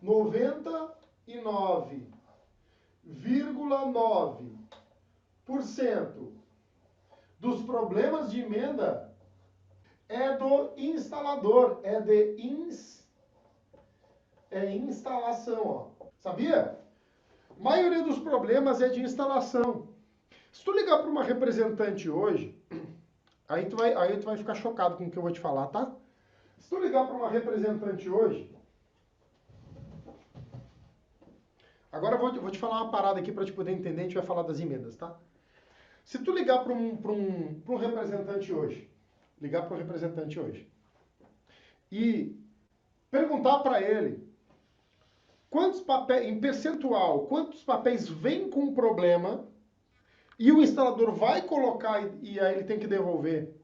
99,9% dos problemas de emenda é do instalador, é de instalação, ó. Sabia? A maioria dos problemas é de instalação. Se tu ligar para uma representante hoje, aí tu vai ficar chocado com o que eu vou te falar, tá? Se tu ligar para uma representante hoje, agora eu vou te falar uma parada aqui para te poder entender, a gente vai falar das emendas, tá? Se tu ligar para um representante hoje, e perguntar para ele quantos papéis, em percentual, quantos papéis vêm com problema e o instalador vai colocar e aí ele tem que devolver,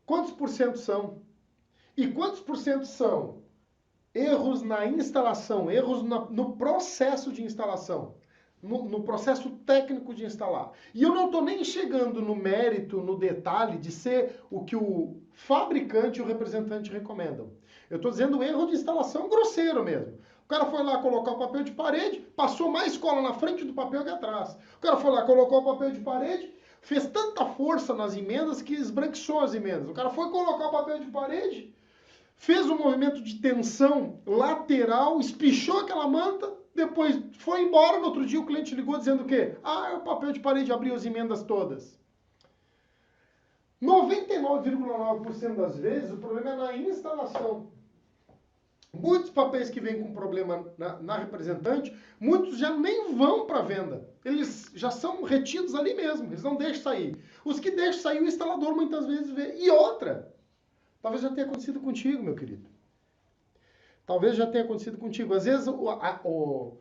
quantos por cento são? E quantos por cento são erros na instalação, erros no processo de instalação, no processo técnico de instalar. E eu não estou nem chegando no mérito, no detalhe de ser o que o fabricante e o representante recomendam. Eu estou dizendo erro de instalação grosseiro mesmo. O cara foi lá colocar o papel de parede, passou mais cola na frente do papel que atrás. O cara foi lá, colocou o papel de parede, fez tanta força nas emendas que esbranquiçou as emendas. O cara foi colocar o papel de parede, fez um movimento de tensão lateral, espichou aquela manta, depois foi embora. No outro dia o cliente ligou dizendo o quê? Ah, o papel de parede abriu as emendas todas. 99,9% das vezes o problema é na instalação. Muitos papéis que vêm com problema na representante, muitos já nem vão para venda. Eles já são retidos ali mesmo, eles não deixam sair. Os que deixam sair, o instalador muitas vezes vê. E outra, talvez já tenha acontecido contigo, meu querido. Talvez já tenha acontecido contigo. Às vezes o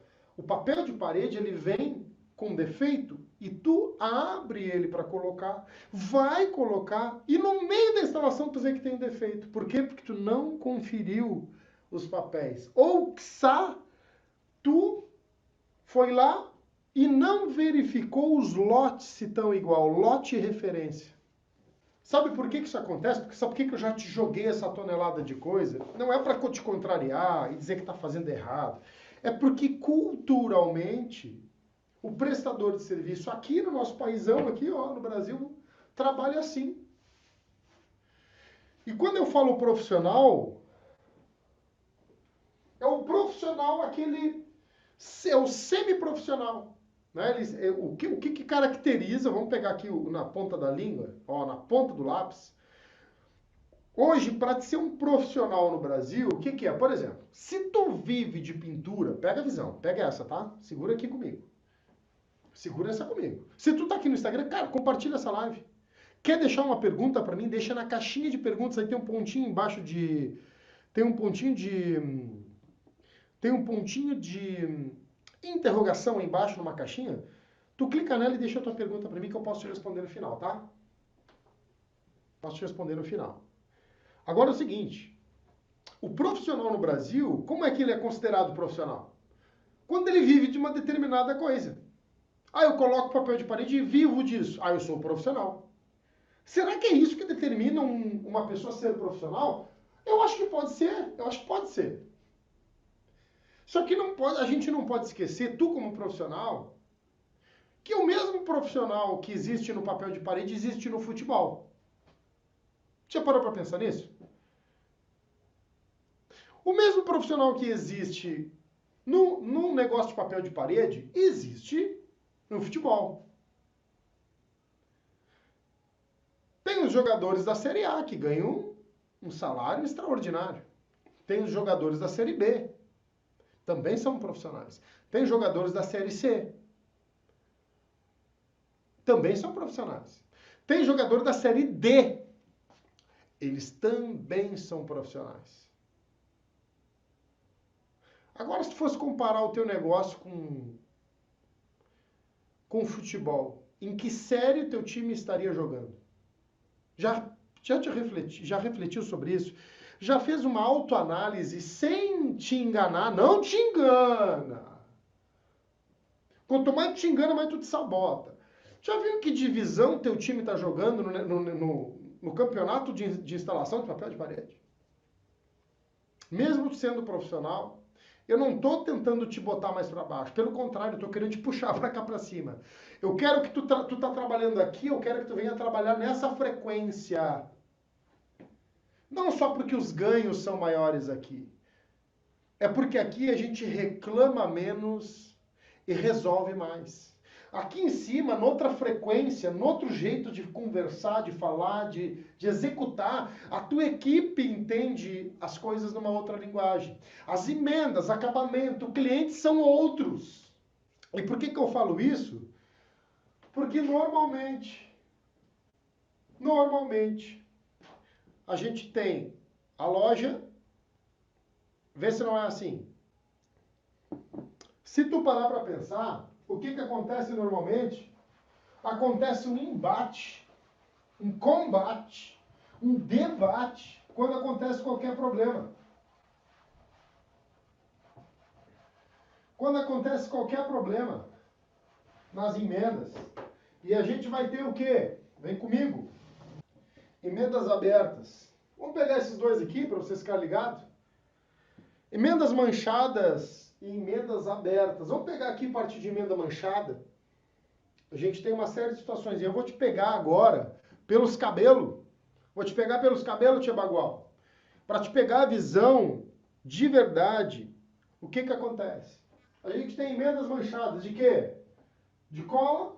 papel de parede ele vem com defeito e tu abre ele para colocar, vai colocar e no meio da instalação tu vê que tem um defeito. Por quê? Porque tu não conferiu os papéis. Ou, quiçá, tu foi lá e não verificou os lotes se estão igual, lote e referência. Sabe por que isso acontece? Porque sabe por que eu já te joguei essa tonelada de coisa? Não é para te contrariar e dizer que está fazendo errado. É porque culturalmente o prestador de serviço aqui no nosso paizão, aqui ó, no Brasil, trabalha assim. E quando eu falo profissional, é o profissional aquele, é o semi-profissional. Né? O que caracteriza, vamos pegar aqui na ponta da língua, ó, na ponta do lápis. Hoje, para ser um profissional no Brasil, o que é? Por exemplo, se tu vive de pintura, pega a visão, pega essa, tá? Segura aqui comigo. Segura essa comigo. Se tu tá aqui no Instagram, cara, compartilha essa live. Quer deixar uma pergunta para mim? Deixa na caixinha de perguntas, aí tem um pontinho embaixo de... Tem um pontinho de interrogação aí embaixo numa caixinha. Tu clica nela e deixa a tua pergunta para mim que eu posso te responder no final, tá? Posso te responder no final. Agora é o seguinte, o profissional no Brasil, como é que ele é considerado profissional? Quando ele vive de uma determinada coisa. Ah, eu coloco papel de parede e vivo disso. Ah, eu sou profissional. Será que é isso que determina uma pessoa ser profissional? Eu acho que pode ser, eu acho que pode ser. Só que a gente não pode esquecer, tu como profissional, que o mesmo profissional que existe no papel de parede existe no futebol. Já parou para pensar nisso? O mesmo profissional que existe num negócio de papel de parede, existe no futebol. Tem os jogadores da Série A que ganham um salário extraordinário. Tem os jogadores da Série B. Também são profissionais. Tem jogadores da Série C. Também são profissionais. Tem jogador da Série D. Eles também são profissionais. Agora, se tu fosse comparar o teu negócio com futebol, em que série o teu time estaria jogando? Já refletiu sobre isso? Já fez uma autoanálise sem te enganar? Não te engana! Quanto mais te engana, mais tu te sabota. Já viu que divisão teu time está jogando no campeonato de instalação de papel de parede? Mesmo sendo profissional, Eu não estou tentando te botar mais para baixo. Pelo contrário, eu estou querendo te puxar para cá para cima. Eu quero que tu tá trabalhando aqui, eu quero que tu venha trabalhar nessa frequência. Não só porque os ganhos são maiores aqui. É porque aqui a gente reclama menos e resolve mais. Aqui em cima, noutra frequência, noutro jeito de conversar, de falar, de executar, a tua equipe entende as coisas numa outra linguagem. As emendas, acabamento, clientes são outros. E por que eu falo isso? Porque normalmente, a gente tem a loja, vê se não é assim. Se tu parar para pensar, o que acontece normalmente? Acontece um embate, um combate, um debate quando acontece qualquer problema. Quando acontece qualquer problema nas emendas, e a gente vai ter o quê? Vem comigo. Emendas abertas. Vamos pegar esses dois aqui para vocês ficarem ligados. Emendas manchadas e emendas abertas. Vamos pegar aqui parte de emenda manchada. A gente tem uma série de situações. E eu vou te pegar agora pelos cabelos. Vou te pegar pelos cabelos, Tia Bagual. Para te pegar a visão de verdade. O que acontece? A gente tem emendas manchadas de quê? De cola.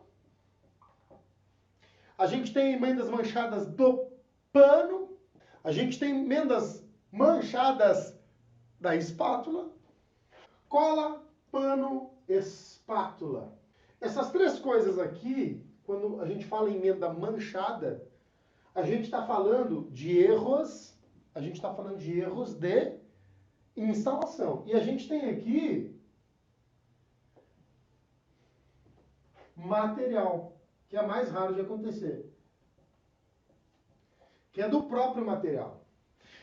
A gente tem emendas manchadas do pano. A gente tem emendas manchadas da espátula. Cola, pano, espátula. Essas três coisas aqui, quando a gente fala em emenda manchada, a gente está falando de erros, de instalação. E a gente tem aqui material, que é mais raro de acontecer, que é do próprio material.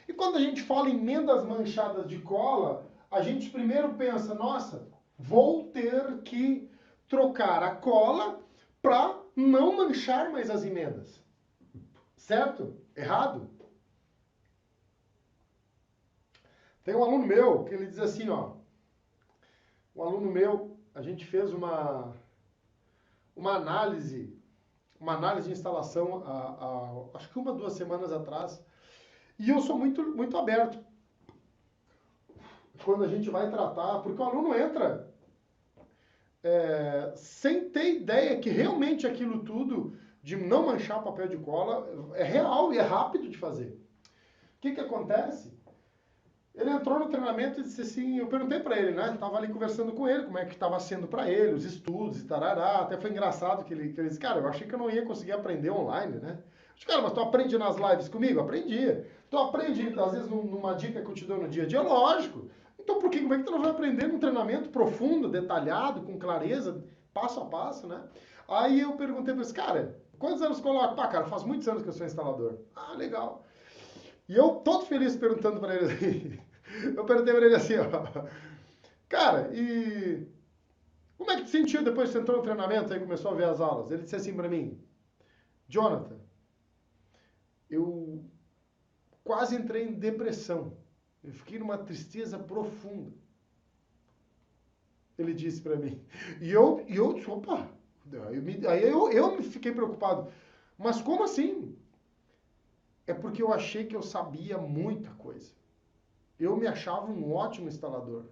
E quando a gente fala em emendas manchadas de cola, a gente primeiro pensa, nossa, vou ter que trocar a cola para não manchar mais as emendas. Certo? Errado? Tem um aluno meu que ele diz assim, ó. Um aluno meu, a gente fez uma análise de instalação acho que 1 ou 2 semanas atrás. E eu sou muito aberto quando a gente vai tratar, porque o aluno entra sem ter ideia que realmente aquilo tudo de não manchar papel de cola é real e é rápido de fazer. O que acontece? Ele entrou no treinamento e disse assim, eu perguntei para ele, né? Tava ali conversando com ele, como é que estava sendo para ele, os estudos e tarará. Até foi engraçado que ele disse, cara, eu achei que eu não ia conseguir aprender online, né? Eu disse, cara, mas tu aprende nas lives comigo? Aprendi. Tu aprende, às vezes, numa dica que eu te dou no dia a dia? Lógico. Então, como é que tu não vai aprender num treinamento profundo, detalhado, com clareza, passo a passo, né? Aí eu perguntei para esse cara, quantos anos coloca? Pá, cara, faz muitos anos que eu sou instalador. Ah, legal. E eu, todo feliz, perguntando para ele assim, eu perguntei para ele assim, ó, cara, e como é que tu sentiu depois que você entrou no treinamento e começou a ver as aulas? Ele disse assim para mim, Jonathan, eu quase entrei em depressão, eu fiquei numa tristeza profunda. Ele disse para mim, e eu disse, opa, aí eu me fiquei preocupado, mas como assim? É porque eu achei que eu sabia muita coisa. Eu me achava um ótimo instalador.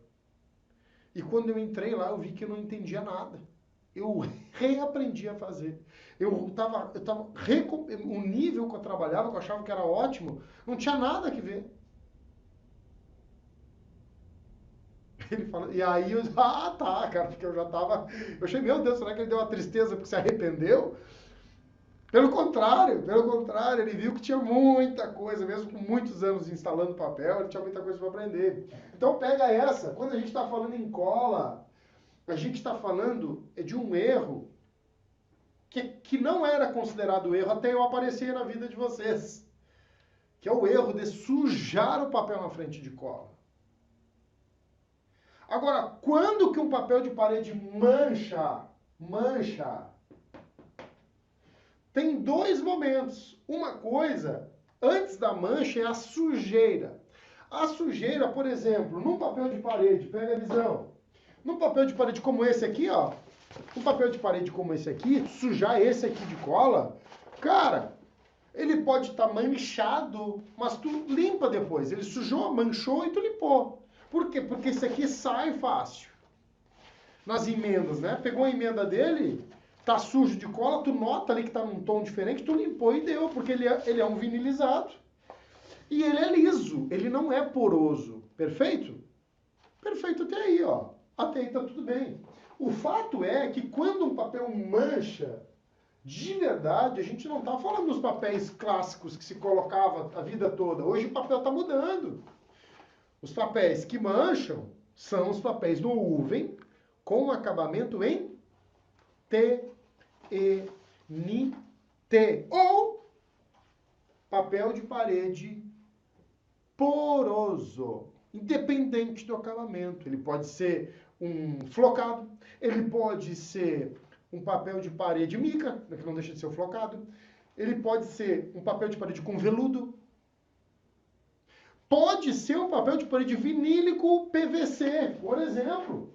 E quando eu entrei lá, eu vi que eu não entendia nada. Eu reaprendi a fazer. O nível que eu trabalhava, que eu achava que era ótimo, não tinha nada que ver. Ele fala, e aí eu, tá, cara, porque eu achei, meu Deus, será que ele deu uma tristeza porque se arrependeu? Pelo contrário, ele viu que tinha muita coisa, mesmo com muitos anos instalando papel, ele tinha muita coisa para aprender. Então pega essa, quando a gente está falando em cola, a gente está falando de um erro que não era considerado erro até eu aparecer na vida de vocês, que é o erro de sujar o papel na frente de cola. Agora, quando que um papel de parede mancha, tem 2 momentos. Uma coisa, antes da mancha, é a sujeira. A sujeira, por exemplo, num papel de parede, pega a visão. Num papel de parede como esse aqui, ó. Um papel de parede como esse aqui, sujar esse aqui de cola, cara, ele pode estar manchado, mas tu limpa depois. Ele sujou, manchou e tu limpou. Por quê? Porque esse aqui sai fácil. Nas emendas, né? Pegou a emenda dele, tá sujo de cola, tu nota ali que tá num tom diferente, tu limpou e deu, porque ele é um vinilizado. E ele é liso, ele não é poroso. Perfeito? Perfeito até aí, ó. Até aí tá tudo bem. O fato é que quando um papel mancha, de verdade, a gente não está falando dos papéis clássicos que se colocava a vida toda. Hoje o papel está mudando. Os papéis que mancham são os papéis no UVEN com acabamento em TNT ou papel de parede poroso, independente do acabamento. Ele pode ser um flocado, ele pode ser um papel de parede mica, que não deixa de ser o flocado. Ele pode ser um papel de parede com veludo. Pode ser um papel de parede vinílico PVC, por exemplo.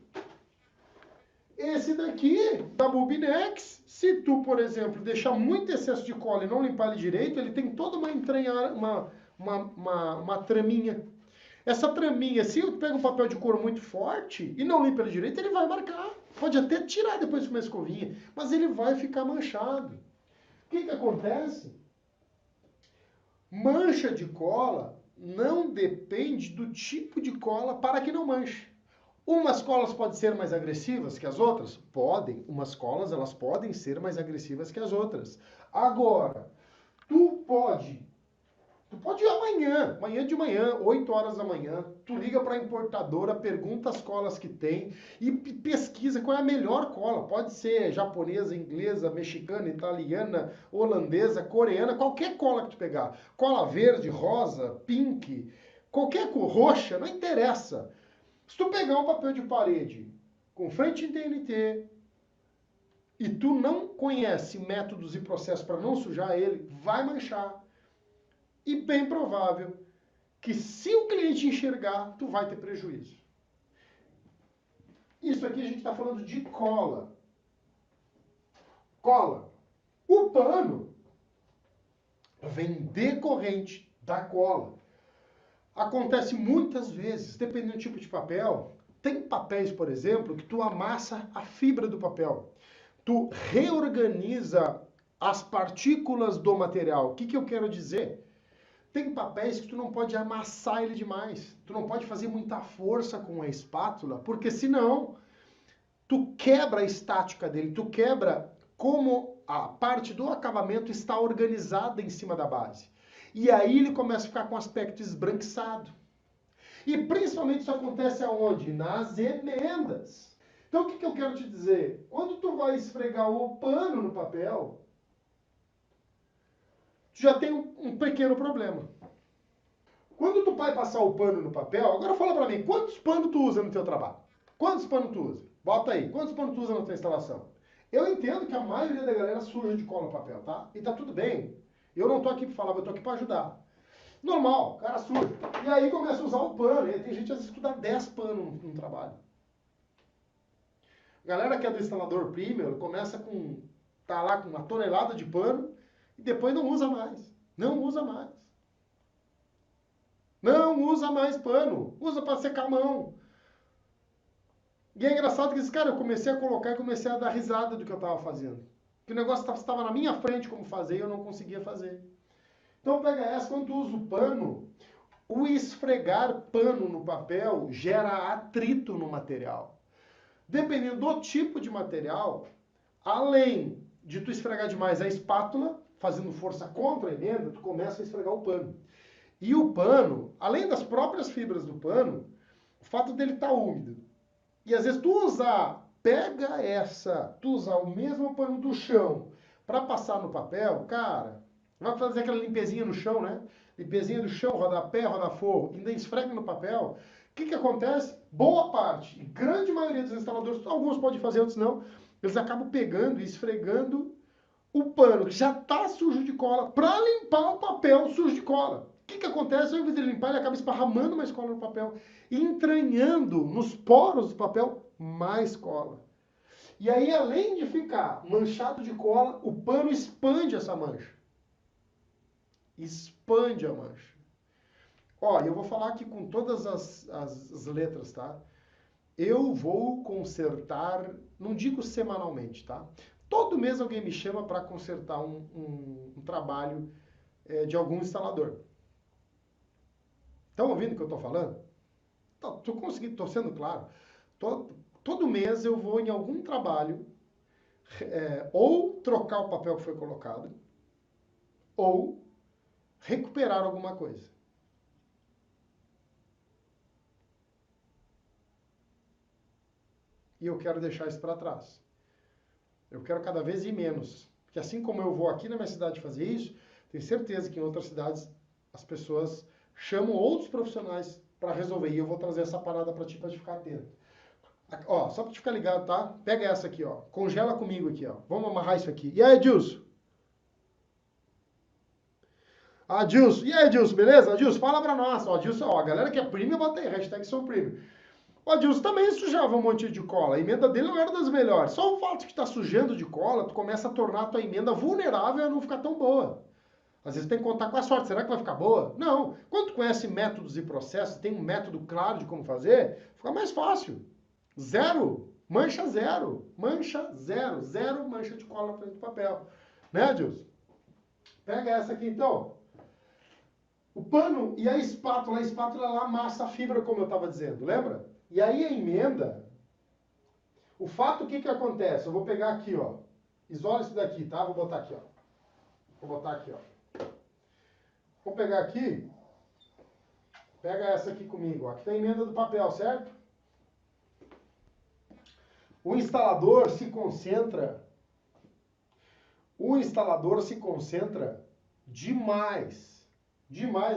Esse daqui, da Bubinex, se tu, por exemplo, deixar muito excesso de cola e não limpar ele direito, ele tem toda uma entranha, uma traminha. Essa traminha, se eu pego um papel de couro muito forte e não limpa ele direito, ele vai marcar. Pode até tirar depois com uma escovinha, mas ele vai ficar manchado. O que acontece? Mancha de cola não depende do tipo de cola para que não manche. Umas colas podem ser mais agressivas que as outras? Podem. Umas colas, elas podem ser mais agressivas que as outras. Agora, tu pode ir amanhã de manhã, 8 horas da manhã, tu liga para a importadora, pergunta as colas que tem e pesquisa qual é a melhor cola. Pode ser japonesa, inglesa, mexicana, italiana, holandesa, coreana, qualquer cola que tu pegar. Cola verde, rosa, pink, qualquer cor, roxa, não interessa. Se tu pegar um papel de parede com frente em TNT e tu não conhece métodos e processos para não sujar ele, vai manchar. E bem provável que se o cliente enxergar, tu vai ter prejuízo. Isso aqui a gente está falando de cola. Cola. O pano vem decorrente da cola. Acontece muitas vezes, dependendo do tipo de papel. Tem papéis, por exemplo, que tu amassa a fibra do papel. Tu reorganiza as partículas do material. O que eu quero dizer? Tem papéis que tu não pode amassar ele demais. Tu não pode fazer muita força com a espátula, porque senão tu quebra a estática dele, tu quebra como a parte do acabamento está organizada em cima da base. E aí ele começa a ficar com aspecto esbranquiçado. E principalmente isso acontece aonde? Nas emendas. Então o que eu quero te dizer? Quando tu vai esfregar o pano no papel, tu já tem um pequeno problema. Quando tu vai passar o pano no papel, agora fala pra mim, quantos panos tu usa no teu trabalho? Quantos panos tu usa? Bota aí, quantos panos tu usa na tua instalação? Eu entendo que a maioria da galera suja de cola no papel, tá? E tá tudo bem. Eu não tô aqui pra falar, eu tô aqui pra ajudar. Normal, cara suja. E aí começa a usar o pano. E tem gente às vezes que dá 10 panos no trabalho. A galera que é do instalador premium, começa com, tá lá com uma tonelada de pano, e depois não usa mais. Não usa mais. Não usa mais pano. Usa para secar a mão. E é engraçado que esse cara, eu comecei a colocar e comecei a dar risada do que eu estava fazendo. Que o negócio estava na minha frente como fazer e eu não conseguia fazer. Então pega essa, quando tu usa o pano, o esfregar pano no papel gera atrito no material. Dependendo do tipo de material, além de tu esfregar demais a espátula, fazendo força contra a emenda, tu começa a esfregar o pano. E o pano, além das próprias fibras do pano, o fato dele estar úmido. E às vezes tu usar o mesmo pano do chão para passar no papel, cara, vai fazer aquela limpezinha no chão, né? Limpezinha do chão, rodapé, rodaforro, ainda esfrega no papel. O que acontece? Boa parte, e grande maioria dos instaladores, alguns podem fazer, outros não, eles acabam pegando e esfregando o pano, que já está sujo de cola, para limpar o papel sujo de cola. O que acontece? Ao invés de limpar, ele acaba esparramando mais cola no papel, entranhando nos poros do papel mais cola. E aí, além de ficar manchado de cola, o pano expande essa mancha. Expande a mancha. Ó, eu vou falar aqui com todas as letras, tá? Eu vou consertar, não digo semanalmente, tá? Todo mês alguém me chama para consertar um trabalho de algum instalador. Estão ouvindo o que eu estou falando? Estou conseguindo, estou sendo claro. Todo mês eu vou em algum trabalho ou trocar o papel que foi colocado ou recuperar alguma coisa. E eu quero deixar isso para trás. Eu quero cada vez ir menos. Porque assim como eu vou aqui na minha cidade fazer isso, tenho certeza que em outras cidades as pessoas chamam outros profissionais para resolver. E eu vou trazer essa parada para ti, para te ficar atento. Ó, só para te ficar ligado, tá? Pega essa aqui, ó. Congela comigo aqui, ó. Vamos amarrar isso aqui. E aí, Edilson? Adilson. E aí, Adilson, beleza? Adilson, fala pra nós. Ó, Adilson, ó, a galera que é premium, bota aí, hashtag sou premium. O Adilson também sujava um monte de cola. A emenda dele não era das melhores. Só o fato de estar sujando de cola, tu começa a tornar a tua emenda vulnerável a não ficar tão boa. Às vezes tem que contar com a sorte. Será que vai ficar boa? Não. Quando tu conhece métodos e processos, tem um método claro de como fazer, fica mais fácil. Zero. Mancha zero. Mancha zero. Zero mancha de cola na frente do papel. Né, Adilson? Pega essa aqui então. O pano e a espátula ela amassa a fibra, como eu estava dizendo, lembra? E aí a emenda, o fato, o que acontece? Eu vou pegar aqui, ó. Isola isso daqui, tá? Vou botar aqui, ó. Vou botar aqui, ó. Vou pegar aqui. Pega essa aqui comigo, ó. Aqui tem a emenda do papel, certo? O instalador se concentra demais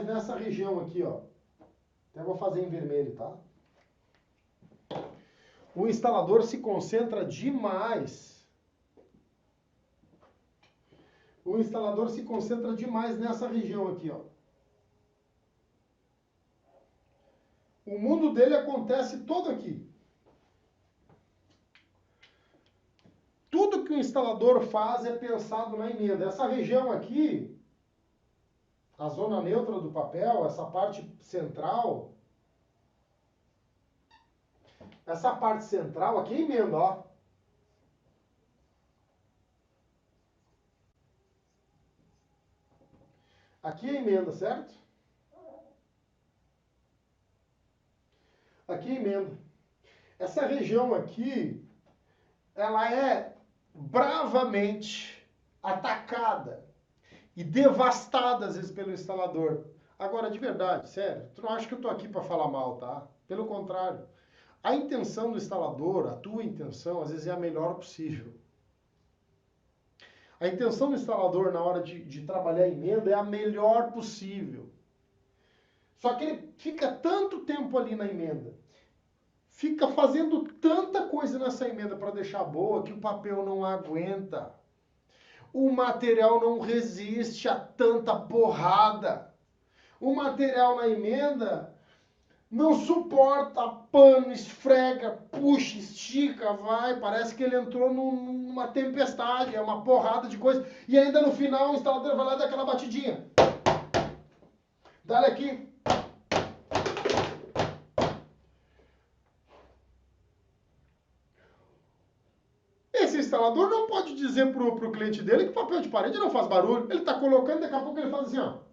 nessa região aqui, ó. Até vou fazer em vermelho, tá? O instalador se concentra demais. O instalador se concentra demais nessa região aqui, ó. O mundo dele acontece todo aqui. Tudo que o instalador faz é pensado na emenda. Essa região aqui, a zona neutra do papel, essa parte central, aqui é emenda, ó. Aqui é emenda, certo? Aqui é emenda. Essa região aqui, ela é bravamente atacada e devastada, às vezes, pelo instalador. Agora, de verdade, sério, tu não acha que eu tô aqui para falar mal, tá? Pelo contrário. A intenção do instalador, a tua intenção, às vezes é a melhor possível. A intenção do instalador na hora de trabalhar a emenda é a melhor possível. Só que ele fica tanto tempo ali na emenda, fica fazendo tanta coisa nessa emenda para deixar boa que o papel não aguenta. O material não resiste a tanta porrada. O material na emenda não suporta pano, esfrega, puxa, estica, vai. Parece que ele entrou numa tempestade, é uma porrada de coisa. E ainda no final o instalador vai lá e dá aquela batidinha. Dá-lhe aqui. Esse instalador não pode dizer pro cliente dele que o papel de parede não faz barulho. Ele está colocando, daqui a pouco ele faz assim, ó.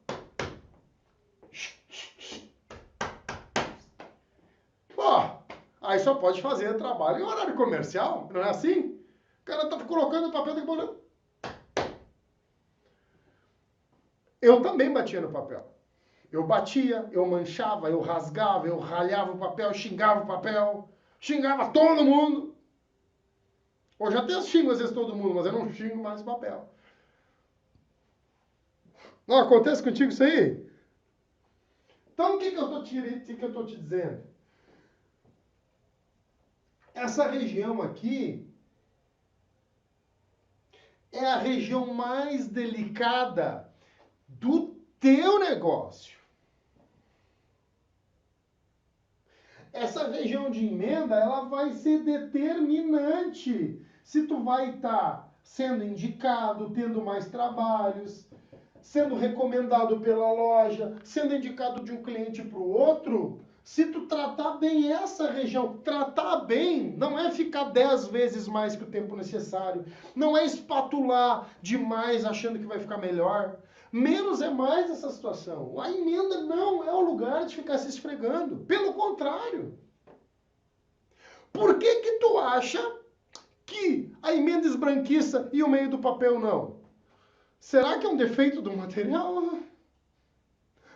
Aí só pode fazer trabalho em horário comercial, não é assim? O cara tá colocando o papel, daqui a pouco... Eu também batia no papel. Eu batia, eu manchava, eu rasgava, eu ralhava o papel, xingava todo mundo. Hoje até xingo às vezes todo mundo, mas eu não xingo mais o papel. Não acontece contigo isso aí? Então o que eu tô te dizendo? Essa região aqui é a região mais delicada do teu negócio. Essa região de emenda, ela vai ser determinante se tu vai estar sendo indicado, tendo mais trabalhos, sendo recomendado pela loja, sendo indicado de um cliente para o outro. Se tu tratar bem essa região, tratar bem não é ficar 10 vezes mais que o tempo necessário, não é espatular demais achando que vai ficar melhor. Menos é mais essa situação. A emenda não é o lugar de ficar se esfregando. Pelo contrário. Por que que tu acha que a emenda esbranquiça e o meio do papel não? Será que é um defeito do material?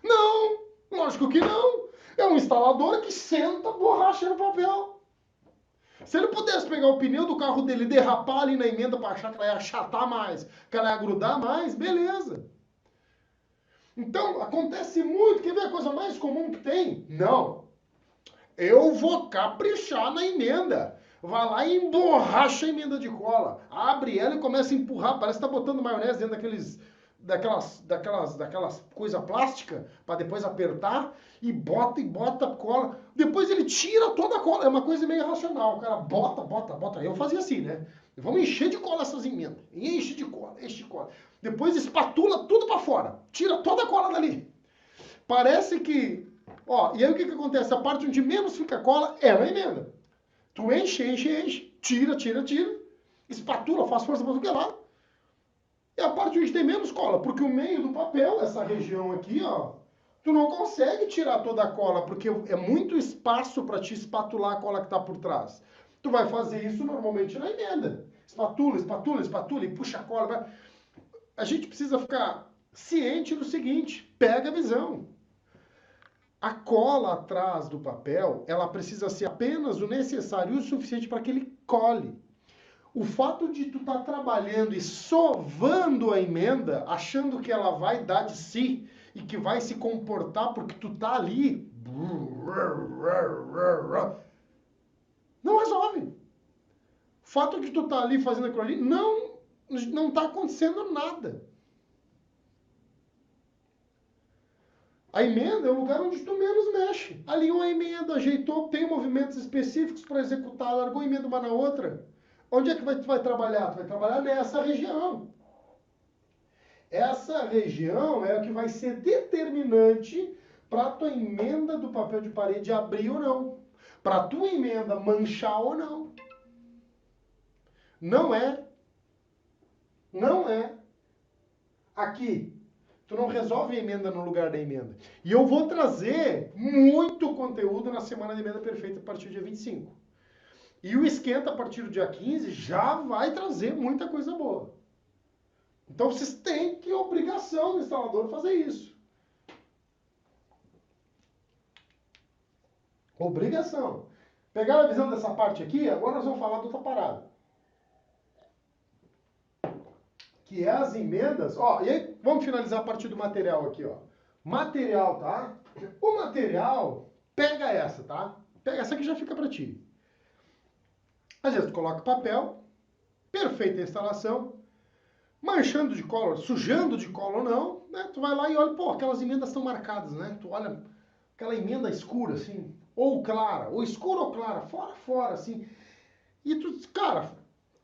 Não, lógico que não. É um instalador que senta borracha no papel. Se ele pudesse pegar o pneu do carro dele e derrapar ali na emenda para achar que ela ia achatar mais, que ela ia grudar mais, beleza. Então, acontece muito. Quer ver a coisa mais comum que tem? Não. Eu vou caprichar na emenda. Vai lá e emborracha a emenda de cola. Abre ela e começa a empurrar. Parece que tá botando maionese dentro daquelas coisa plástica para depois apertar e bota cola. Depois ele tira toda a cola. É uma coisa meio irracional. O cara bota. Eu fazia assim, né? Vamos encher de cola essas emendas. Enche de cola. Depois espatula tudo para fora. Tira toda a cola dali. Parece que... Ó, e aí o que acontece? A parte onde menos fica cola é na emenda. Tu enche, tira, espatula, faz força para tudo que é lado. É a parte onde tem menos cola, porque o meio do papel, essa região aqui, ó, tu não consegue tirar toda a cola, porque é muito espaço para te espatular a cola que está por trás. Tu vai fazer isso normalmente na emenda. Espatula e puxa a cola. Vai. A gente precisa ficar ciente do seguinte, pega a visão. A cola atrás do papel, ela precisa ser apenas o necessário e o suficiente para que ele cole. O fato de tu estar trabalhando e sovando a emenda, achando que ela vai dar de si e que vai se comportar porque tu tá ali, não resolve. O fato de tu tá ali fazendo aquilo ali, não tá acontecendo nada. A emenda é o lugar onde tu menos mexe. Alinhou a emenda, ajeitou, tem movimentos específicos para executar, largou a emenda uma na outra. Onde é que tu vai trabalhar? Tu vai trabalhar nessa região. Essa região é o que vai ser determinante para a tua emenda do papel de parede abrir ou não. Para a tua emenda manchar ou não. Não é. Aqui. Tu não resolve a emenda no lugar da emenda. E eu vou trazer muito conteúdo na Semana de Emenda Perfeita a partir do dia 25. E o Esquenta a partir do dia 15 já vai trazer muita coisa boa. Então vocês têm que obrigação do instalador fazer isso. Obrigação. Pegaram a visão dessa parte aqui? Agora nós vamos falar de outra parada. Que é as emendas. Ó, e aí vamos finalizar a partir do material aqui, ó. Material, tá? O material, pega essa, tá? Pega essa que já fica para ti. Às vezes tu coloca papel, perfeita a instalação, manchando de cola, sujando de cola ou não, né? Tu vai lá e olha, pô, aquelas emendas estão marcadas, né? Tu olha aquela emenda escura, assim, ou clara, ou escura ou clara, fora, assim. E tu, cara,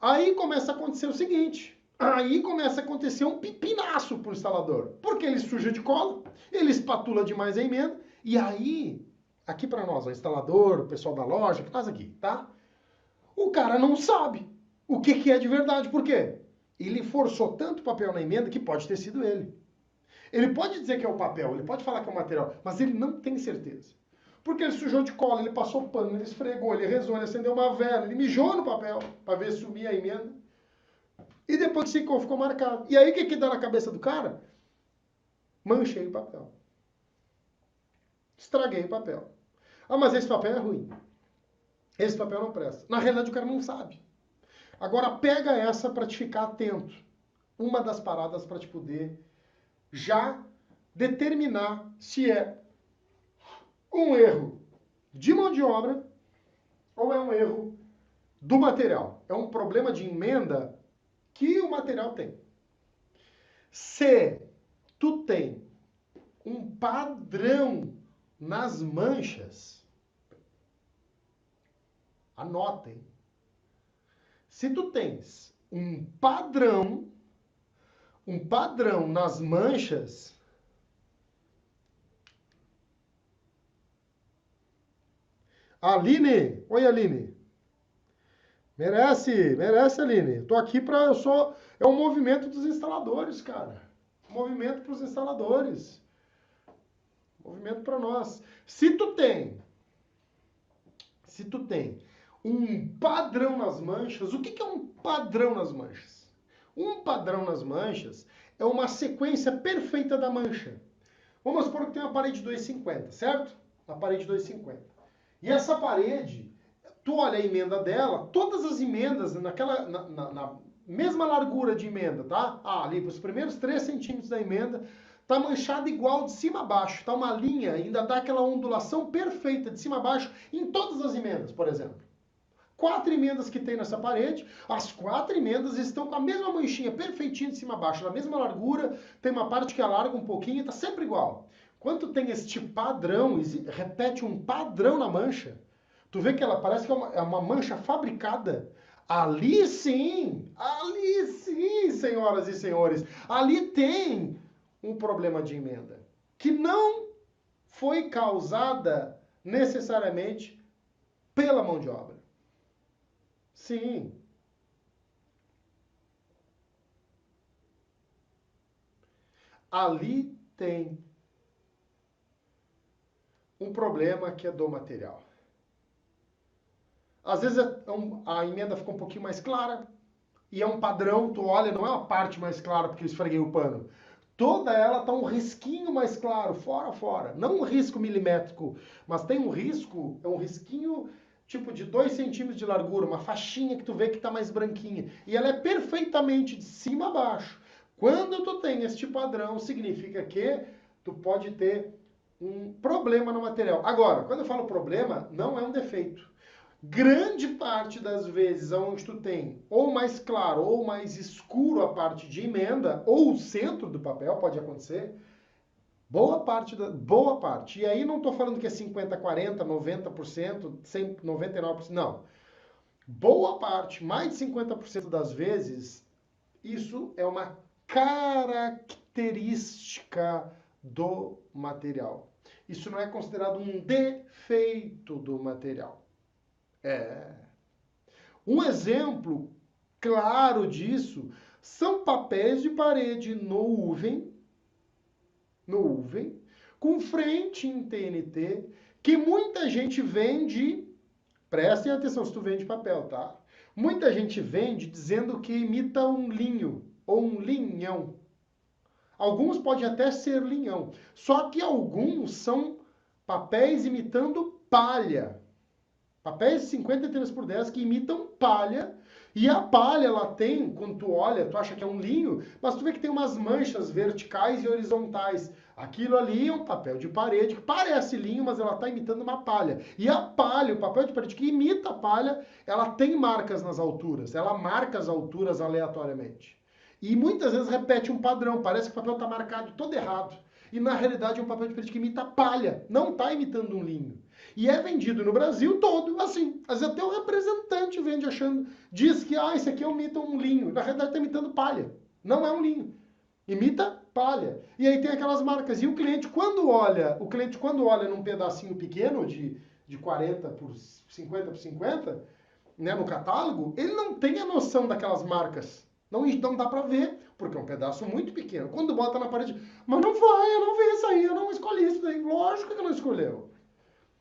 aí começa a acontecer o seguinte, aí começa a acontecer um pepinaço pro instalador, porque ele suja de cola, ele espatula demais a emenda, e aí, aqui para nós, o instalador, o pessoal da loja, que faz aqui, tá? O cara não sabe o que é de verdade, por quê? Ele forçou tanto papel na emenda que pode ter sido ele. Ele pode dizer que é o papel, ele pode falar que é o material, mas ele não tem certeza. Porque ele sujou de cola, ele passou pano, ele esfregou, ele rezou, ele acendeu uma vela, ele mijou no papel para ver se sumia a emenda. E depois que ficou marcado. E aí o que dá na cabeça do cara? Manchei o papel. Estraguei o papel. Ah, mas esse papel é ruim. Esse papel não presta. Na realidade o cara não sabe. Agora pega essa para te ficar atento. Uma das paradas para te poder já determinar se é um erro de mão de obra ou é um erro do material. É um problema de emenda que o material tem. Se tu tem um padrão nas manchas, Anotem. Se tu tens um padrão nas manchas, Aline, oi Aline. Merece, Aline. Tô aqui é um movimento dos instaladores, cara. Movimento para os instaladores. Movimento para nós. Se tu tem um padrão nas manchas, o que é um padrão nas manchas? Um padrão nas manchas é uma sequência perfeita da mancha. Vamos supor que tem uma parede 2,50, certo? Uma parede 2,50. E essa parede, tu olha a emenda dela, todas as emendas na mesma largura de emenda, tá? Ali, os primeiros 3 centímetros da emenda, tá manchada igual de cima a baixo. Tá uma linha, ainda dá aquela ondulação perfeita de cima a baixo em todas as emendas, por exemplo. 4 emendas que tem nessa parede, as 4 emendas estão com a mesma manchinha perfeitinha de cima a baixo, na mesma largura, tem uma parte que alarga um pouquinho, tá sempre igual. Quando tem este padrão, repete um padrão na mancha, tu vê que ela parece que é uma mancha fabricada. Ali sim, senhoras e senhores, ali tem um problema de emenda, que não foi causada necessariamente pela mão de obra. Sim. Ali tem um problema que é do material. Às vezes a emenda fica um pouquinho mais clara, e é um padrão, tu olha, não é uma parte mais clara porque eu esfreguei o pano. Toda ela está um risquinho mais claro, fora. Não um risco milimétrico, mas tem um risco, é um risquinho tipo de 2 centímetros de largura, uma faixinha que tu vê que está mais branquinha. E ela é perfeitamente de cima a baixo. Quando tu tem este padrão, significa que tu pode ter um problema no material. Agora, quando eu falo problema, não é um defeito. Grande parte das vezes onde tu tem ou mais claro ou mais escuro a parte de emenda, ou o centro do papel, pode acontecer, boa parte. E aí não estou falando que é 50, 40, 90%, 100, 99%, não. Boa parte, mais de 50% das vezes, isso é uma característica do material. Isso não é considerado um defeito do material. Um exemplo claro disso são papéis de parede no UVEN, com frente em TNT, que muita gente vende, prestem atenção se tu vende papel, tá? Muita gente vende dizendo que imita um linho ou um linhão. Alguns podem até ser linhão, só que alguns são papéis imitando palha. Papéis de 53x10 que imitam palha. E a palha, ela tem, quando tu olha, tu acha que é um linho, mas tu vê que tem umas manchas verticais e horizontais. Aquilo ali é um papel de parede que parece linho, mas ela está imitando uma palha. E a palha, o papel de parede que imita a palha, ela tem marcas nas alturas. Ela marca as alturas aleatoriamente. E muitas vezes repete um padrão. Parece que o papel está marcado todo errado. E na realidade é um papel de parede que imita palha. Não está imitando um linho. E é vendido no Brasil todo assim. Às vezes até o representante vende diz que isso aqui imita um linho. Na realidade está imitando palha. Não é um linho. Imita palha. E aí tem aquelas marcas. E o cliente quando olha num pedacinho pequeno de 40 por 50 por 50, né, no catálogo, ele não tem a noção daquelas marcas. Não dá pra ver, porque é um pedaço muito pequeno. Quando bota na parede, mas não vai, eu não vi isso aí, eu não escolhi isso daí. Lógico que não escolheu.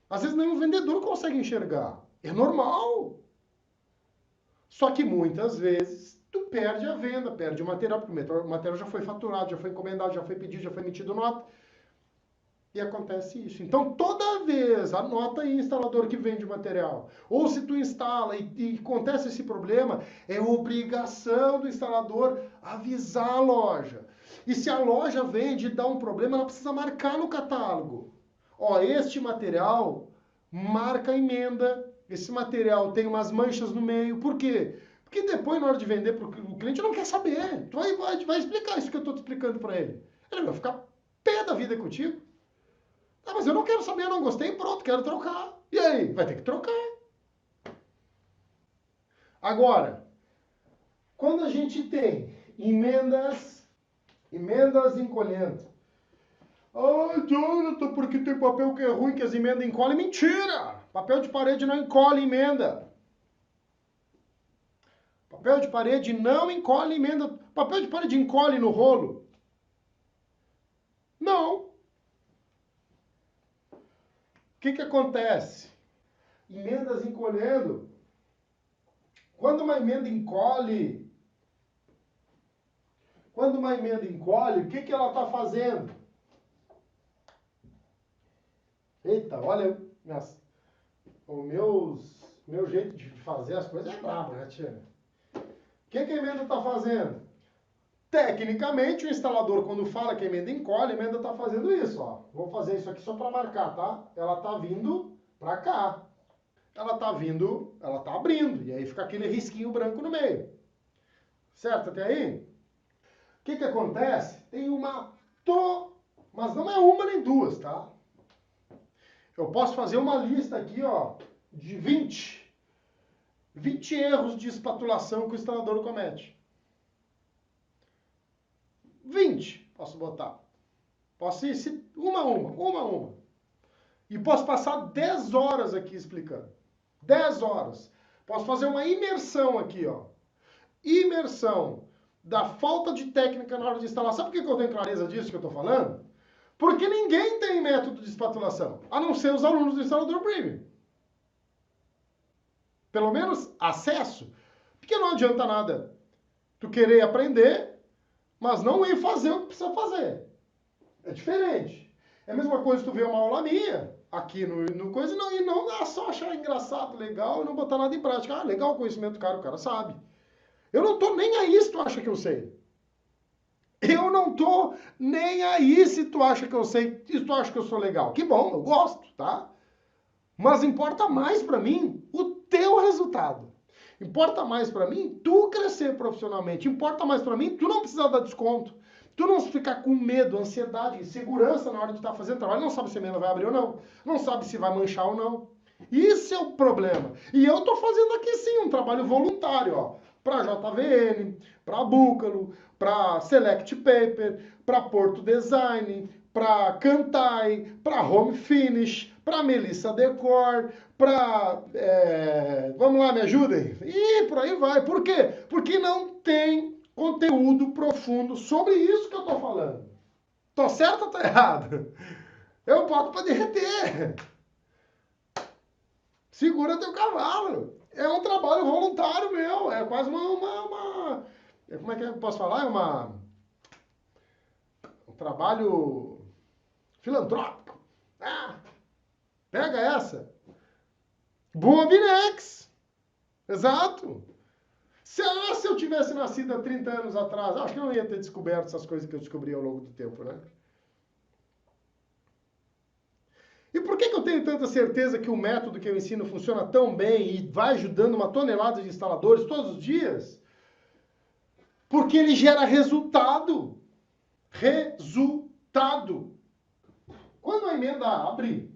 Às vezes nem o vendedor consegue enxergar. É normal. Só que muitas vezes tu perde a venda, perde o material, porque o material já foi faturado, já foi encomendado, já foi pedido, já foi emitido nota. E acontece isso. Então, toda vez, anota aí, instalador que vende o material. Ou se tu instala e acontece esse problema, é obrigação do instalador avisar a loja. E se a loja vende e dá um problema, ela precisa marcar no catálogo. Ó, este material marca a emenda, esse material tem umas manchas no meio. Por quê? Porque depois, na hora de vender para o cliente, não quer saber. Tu vai explicar isso que eu estou te explicando para ele. Ele vai ficar pé da vida contigo. Ah, mas eu não quero saber, eu não gostei, pronto, quero trocar. E aí? Vai ter que trocar. Agora, quando a gente tem emendas encolhendo. Ai, Jonathan, porque tem papel que é ruim, que as emendas encolhem. Mentira! Papel de parede não encolhe emenda. Papel de parede não encolhe emenda. Papel de parede encolhe no rolo? Não. O que acontece? Emendas encolhendo. Quando uma emenda encolhe, o que ela está fazendo? Eita, olha, meu jeito de fazer as coisas é brabo, né, tia? O que a emenda está fazendo? Tecnicamente, o instalador, quando fala que a emenda encolhe, a emenda está fazendo isso, ó. Vou fazer isso aqui só para marcar, tá? Ela está vindo para cá. Ela está vindo, ela está abrindo. E aí fica aquele risquinho branco no meio. Certo até aí? O que acontece? Tem mas não é uma nem duas, tá? Eu posso fazer uma lista aqui, ó, de 20 erros de espatulação que o instalador comete. 20, posso botar. Posso ir uma a uma. E posso passar 10 horas aqui explicando. 10 horas. Posso fazer uma imersão aqui, ó. Imersão da falta de técnica na hora de instalar. Sabe por que eu tenho clareza disso que eu estou falando? Porque ninguém tem método de espatulação, a não ser os alunos do instalador premium. Pelo menos acesso. Porque não adianta nada tu querer aprender, mas não ir fazer o que precisa fazer. É diferente. É a mesma coisa tu ver uma aula minha aqui no coisa e não só achar engraçado, legal e não botar nada em prática. Ah, legal o conhecimento do cara, o cara sabe. Eu não tô nem aí se tu acha que eu sei. Eu não tô nem aí se tu acha que eu sei, se tu acha que eu sou legal. Que bom, eu gosto, tá? Mas importa mais pra mim o teu resultado. Importa mais pra mim tu crescer profissionalmente. Importa mais pra mim tu não precisar dar desconto. Tu não ficar com medo, ansiedade, insegurança na hora de estar fazendo trabalho. Não sabe se a emenda vai abrir ou não. Não sabe se vai manchar ou não. Isso é o problema. E eu tô fazendo aqui sim um trabalho voluntário, ó. Para JVN, para Búcalo, para Select Paper, para Porto Design, para Cantai, para Home Finish, para Melissa Decor, para... vamos lá, me ajudem? E por aí vai. Por quê? Porque não tem conteúdo profundo sobre isso que eu tô falando. Tô certo ou tô errado? Eu boto para derreter. Segura teu cavalo. É um trabalho voluntário meu. É quase como é que eu posso falar? Um trabalho filantrópico. Ah, pega essa. Bobinex. Exato. Se eu tivesse nascido há 30 anos atrás, acho que eu não ia ter descoberto essas coisas que eu descobri ao longo do tempo, né? E por que eu tenho tanta certeza que o método que eu ensino funciona tão bem e vai ajudando uma tonelada de instaladores todos os dias? Porque ele gera resultado. Resultado. Quando a emenda abre,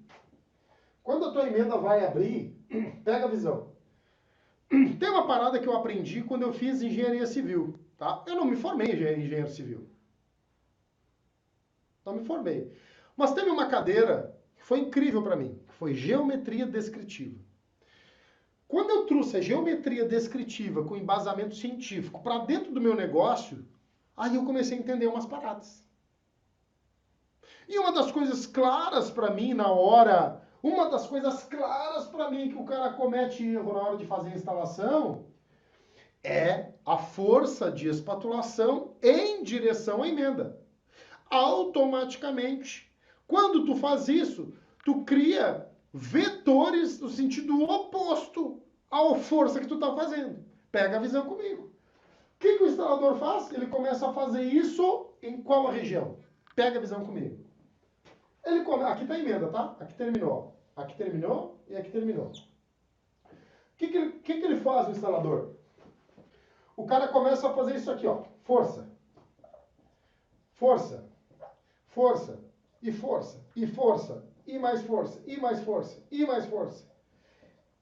quando a tua emenda vai abrir, pega a visão. Tem uma parada que eu aprendi quando eu fiz engenharia civil, tá? Eu não me formei em engenheiro civil. Não me formei. Mas teve uma cadeira que foi incrível para mim, que foi geometria descritiva. Quando eu trouxe a geometria descritiva com embasamento científico para dentro do meu negócio, aí eu comecei a entender umas paradas. E uma das coisas claras para mim na hora, uma das coisas claras para mim que o cara comete erro na hora de fazer a instalação é a força de espatulação em direção à emenda. Automaticamente, quando tu faz isso, tu cria vetores no sentido oposto à força que tu está fazendo. Pega a visão comigo. O que o instalador faz? Ele começa a fazer isso em qual região? Pega a visão comigo. Aqui está a emenda, tá? Aqui terminou. Aqui terminou e aqui terminou. O que ele faz, o instalador? O cara começa a fazer isso aqui, ó. Força. Força. Força. E força. E força. E mais força. E mais força. E mais força.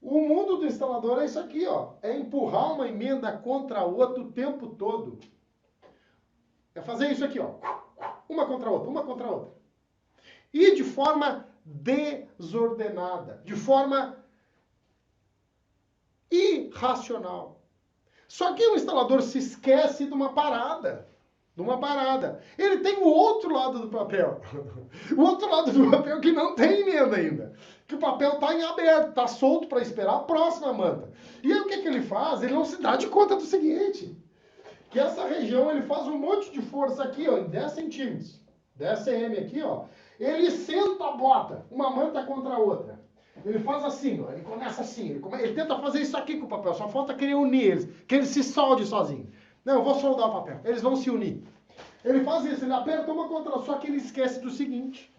O mundo do instalador é isso aqui, ó. É empurrar uma emenda contra a outra o tempo todo. É fazer isso aqui, ó. Uma contra a outra, uma contra a outra. E de forma desordenada, de forma irracional. Só que o instalador se esquece de uma parada. De uma parada. Ele tem o outro lado do papel. O outro lado do papel que não tem emenda ainda. Que o papel está em aberto, está solto para esperar a próxima manta. E aí o que ele faz? Ele não se dá de conta do seguinte. Que essa região ele faz um monte de força aqui, ó, em 10 centímetros. 10 cm aqui, ó. Ele senta a bota, uma manta contra a outra. Ele faz assim, ó, ele começa assim, ele tenta fazer isso aqui com o papel, só falta querer unir eles, que ele se solde sozinho. Não, eu vou soldar o papel, eles vão se unir. Ele faz isso, ele aperta uma contra a outra, só que ele esquece do seguinte.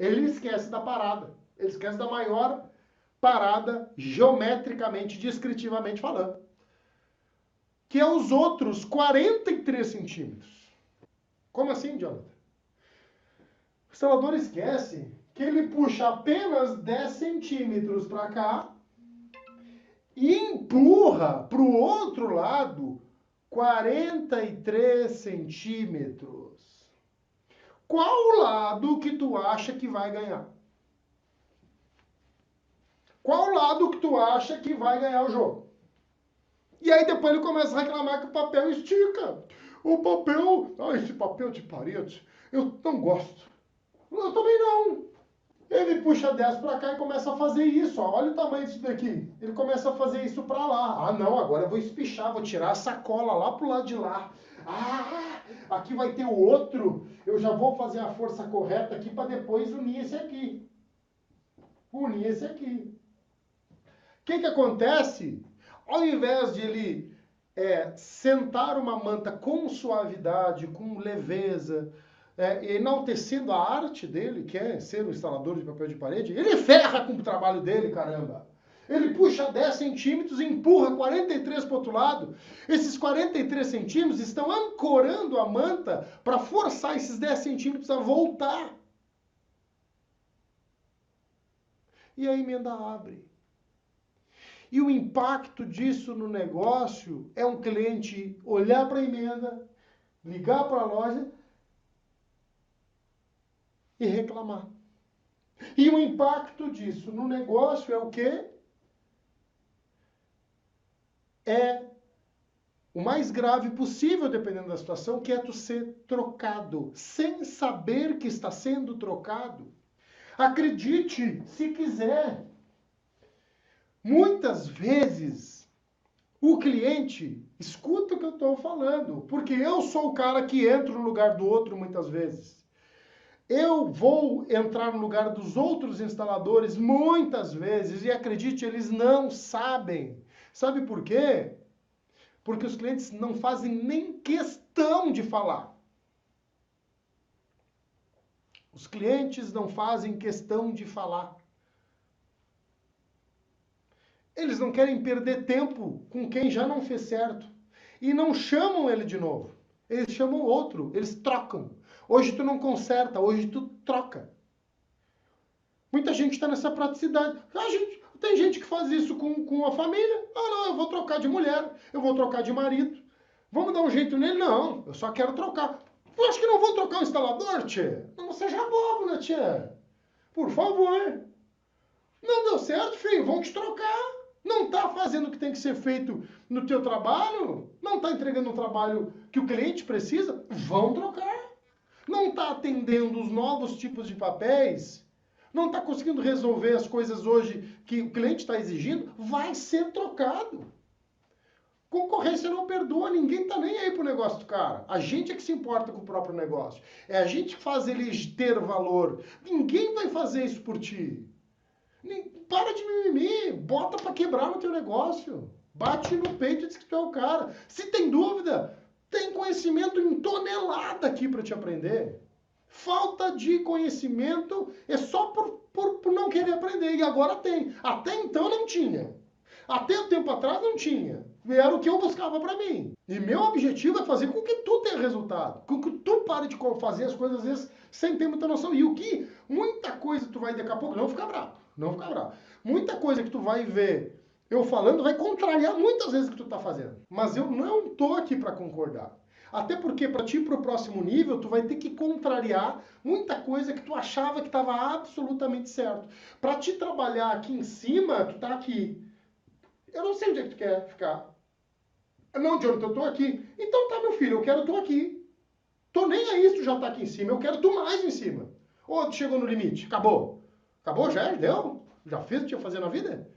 Ele esquece da parada, ele esquece da maior parada geometricamente, descritivamente falando. Que é os outros 43 centímetros. Como assim, Jonathan? O instalador esquece que ele puxa apenas 10 centímetros para cá e empurra para o outro lado 43 centímetros. Qual o lado que tu acha que vai ganhar? Qual o lado que tu acha que vai ganhar o jogo? E aí depois ele começa a reclamar que o papel estica. O papel, esse papel de parede, eu não gosto. Eu também não. Ele puxa 10 para cá e começa a fazer isso. Ó. Olha o tamanho disso daqui. Ele começa a fazer isso para lá. Ah, não, agora eu vou espichar, vou tirar a sacola lá pro lado de lá. Ah, aqui vai ter o outro. Eu já vou fazer a força correta aqui para depois unir esse aqui. Unir esse aqui. O que acontece? Ao invés de ele sentar uma manta com suavidade, com leveza, enaltecendo a arte dele, que é ser um instalador de papel de parede, ele ferra com o trabalho dele, caramba. Ele puxa 10 centímetros e empurra 43 para o outro lado. Esses 43 centímetros estão ancorando a manta para forçar esses 10 centímetros a voltar. E a emenda abre. E o impacto disso no negócio é um cliente olhar para a emenda, ligar para a loja e reclamar. E o impacto disso no negócio é o quê? É o mais grave possível, dependendo da situação, que é tu ser trocado, sem saber que está sendo trocado. Acredite, se quiser. Muitas vezes, o cliente escuta o que eu estou falando, porque eu sou o cara que entra no lugar do outro muitas vezes. Eu vou entrar no lugar dos outros instaladores muitas vezes e acredite, eles não sabem. Sabe por quê? Porque os clientes não fazem nem questão de falar. Os clientes não fazem questão de falar. Eles não querem perder tempo com quem já não fez certo. E não chamam ele de novo. Eles chamam outro, eles trocam. Hoje tu não conserta, hoje tu troca. Muita gente está nessa praticidade. Tem gente que faz isso com a família. Ah, não, eu vou trocar de mulher, eu vou trocar de marido. Vamos dar um jeito nele? Não, eu só quero trocar. Eu acho que não vou trocar o instalador, tchê. Não seja bobo, né, tchê? Por favor. Não deu certo, filho, vão te trocar. Não está fazendo o que tem que ser feito no teu trabalho? Não está entregando um trabalho que o cliente precisa? Vão trocar. Não está atendendo os novos tipos de papéis? Não está conseguindo resolver as coisas hoje que o cliente está exigindo? Vai ser trocado. Concorrência não perdoa, ninguém está nem aí pro negócio do cara. A gente é que se importa com o próprio negócio. É a gente que faz ele ter valor. Ninguém vai fazer isso por ti. Para de mimimi, bota para quebrar no teu negócio. Bate no peito e diz que tu é o cara. Se tem dúvida, tem conhecimento em tonelada aqui para te aprender. Falta de conhecimento é só por não querer aprender. E agora tem. Até então não tinha. Até um tempo atrás não tinha. Era o que eu buscava para mim. E meu objetivo é fazer com que tu tenha resultado. Com que tu pare de fazer as coisas, às vezes, sem ter muita noção. E o que muita coisa tu vai daqui a pouco, não ficar bravo. Não ficar bravo. muita coisa que tu vai ver eu falando vai contrariar muitas vezes o que tu tá fazendo. Mas eu não tô aqui para concordar. Até porque para ti ir pro próximo nível, tu vai ter que contrariar muita coisa que tu achava que estava absolutamente certo. Para te trabalhar aqui em cima, tu tá aqui. Eu não sei onde é que tu quer ficar. Não, Jonathan, eu tô aqui. Então tá, meu filho, eu quero tu aqui. Tô nem aí se tu já tá aqui em cima, eu quero tu mais em cima. Ou tu chegou no limite? Acabou. Acabou já? Deu? Já fez o que tinha que fazer na vida?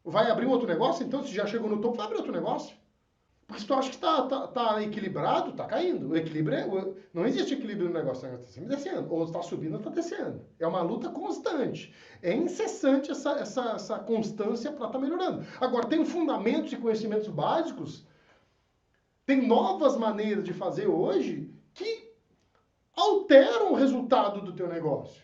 Vai abrir um outro negócio? Então, se já chegou no topo, vai abrir outro negócio. Porque se tu acha que tá equilibrado, tá caindo. O equilíbrio não existe equilíbrio no negócio, está sempre descendo. Ou está subindo ou está descendo. É uma luta constante. É incessante essa constância para estar melhorando. Agora, tem fundamentos e conhecimentos básicos, tem novas maneiras de fazer hoje que alteram o resultado do teu negócio.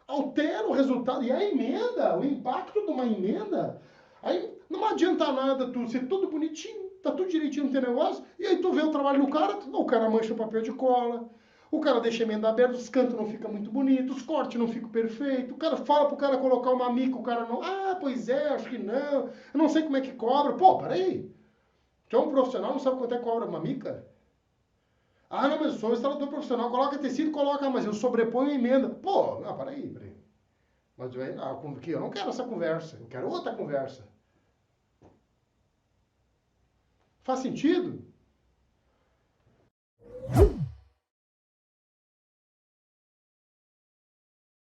Altera o resultado. E a emenda, o impacto de uma emenda, aí não adianta nada tu ser tudo bonitinho, tá tudo direitinho no teu negócio, e aí tu vê o trabalho do cara, o cara mancha o papel de cola, o cara deixa a emenda aberta, os cantos não ficam muito bonitos, os cortes não ficam perfeitos, o cara fala pro cara colocar uma mica, o cara não, pois é, acho que não, eu não sei como é que cobra. Pô, peraí, tu é um profissional, não sabe quanto é que cobra uma mica? Não, mas eu sou um instalador profissional, coloca tecido, coloca, mas eu sobreponho a emenda. Pô, não, peraí. Mas eu não quero essa conversa, eu quero outra conversa. Faz sentido?